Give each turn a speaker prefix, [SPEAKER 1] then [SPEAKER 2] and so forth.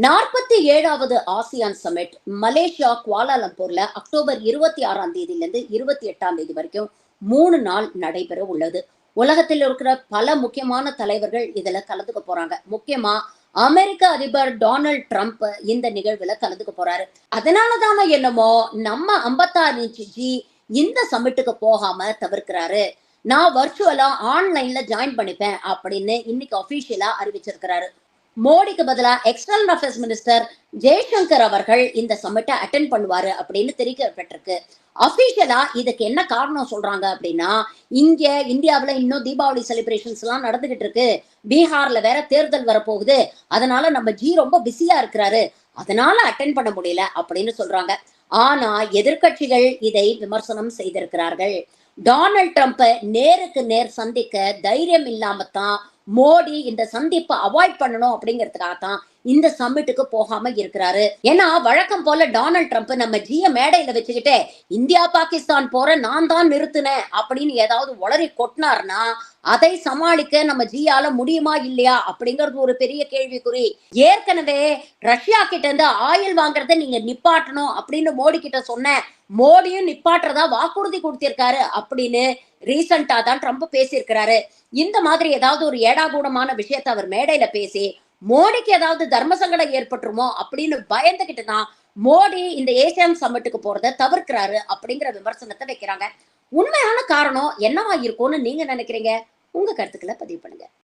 [SPEAKER 1] 47வது ASEAN submit Malaysia குவாலாலம்பூர்ல October 26ஆம் தேதியிலிருந்து 28ஆம் தேதி வரைக்கும் 3 நாள் நடைபெற உள்ளது. உலகத்தில் இருக்கிற பல முக்கியமான தலைவர்கள் இதுல கலந்துக்க போறாங்க. முக்கியமா அமெரிக்க அதிபர் டொனால்ட் ட்ரம்ப் இந்த நிகழ்வுல கலந்துக்க போறாரு. அதனாலதானே என்னமோ நம்ம 56 இன்ச் ஜி இந்த சமிட்டுக்கு போகாம தவிர்க்கிறாரு. நான் வர்ச்சுவலா ஆன்லைன்ல ஜாயின் பண்ணிப்பேன் அப்படின்னு இன்னைக்கு அபிஷியலா அறிவிச்சிருக்கிறாரு. மோடிக்கு பதிலா எக்ஸ்டர்னல் அஃபேர்ஸ் மினிஸ்டர் ஜெய்சங்கர் அவர்கள் இந்த சமிட்டை அட்டென்ட் பண்ணுவாரு அப்படின்னு தெரிவிக்கப்பட்டிருக்கு. அபிஷியலா இதுக்கு என்ன காரணம் சொல்றாங்க அப்படின்னா, இங்க இந்தியாவுல இன்னும் தீபாவளி செலிப்ரேஷன்ஸ் எல்லாம் நடந்துகிட்டு இருக்கு. பீகார்ல வேற தேர்தல் வரப்போகுது. அதனால நம்ம ஜி ரொம்ப பிஸியா இருக்கிறாரு. அதனால அட்டென்ட் பண்ண முடியல அப்படின்னு சொல்றாங்க. ஆனா எதிர்க்கட்சிகள் இதை விமர்சனம் செய்திருக்கிறார்கள். டொனால்ட் ட்ரம்ப்பை நேருக்கு நேர் சந்திக்க தைரியம் இல்லாம தான் மோடி இந்த சந்திப்பை அவாய்ட் பண்ணணும் அப்படிங்கிறதுக்காக தான் இந்த சம்மிட்டுக்கு போகாம இருக்கிறாரு. ஏன்னா வழக்கம் போல டொனால்ட் ட்ரம்ப் நம்ம ஜிய மேடையில வச்சுக்கிட்டே இந்தியா பாகிஸ்தான் போற நான் தான் நிறுத்தினேன் அப்படின்னு ஏதாவது உளறி கொட்டினார்னா அதை சமாளிக்க நம்ம ஜியால முடியுமா இல்லையா அப்படிங்கிறது ஒரு பெரிய கேள்விக்குறி. ஏற்கனவே ரஷ்யா கிட்ட இருந்து ஆயில் வாங்குறத நீங்க நிப்பாட்டணும் அப்படின்னு மோடி கிட்ட சொன்ன மோடியும் நிப்பாட்டுறதா வாக்குறுதி கொடுத்திருக்காரு அப்படின்னு ரீசெண்டா தான் ட்ரம்ப் பேசியிருக்கிறாரு. இந்த மாதிரி ஏதாவது ஒரு ஏடாகூடமான விஷயத்தை அவர் மேடையில பேசி மோடிக்கு ஏதாவது தர்ம சங்கடம் ஏற்பட்டுருமோ அப்படின்னு பயந்துகிட்டு தான் மோடி இந்த ஏசியான் சம்மிட்டுக்கு போறதை தவிர்க்கிறாரு அப்படிங்கிற விமர்சனத்தை வைக்கிறாங்க. உண்மையான காரணம் என்னவா இருக்கும்னு நீங்க நினைக்கிறீங்க? உங்க கருத்துக்களை பதிவு பண்ணுங்க.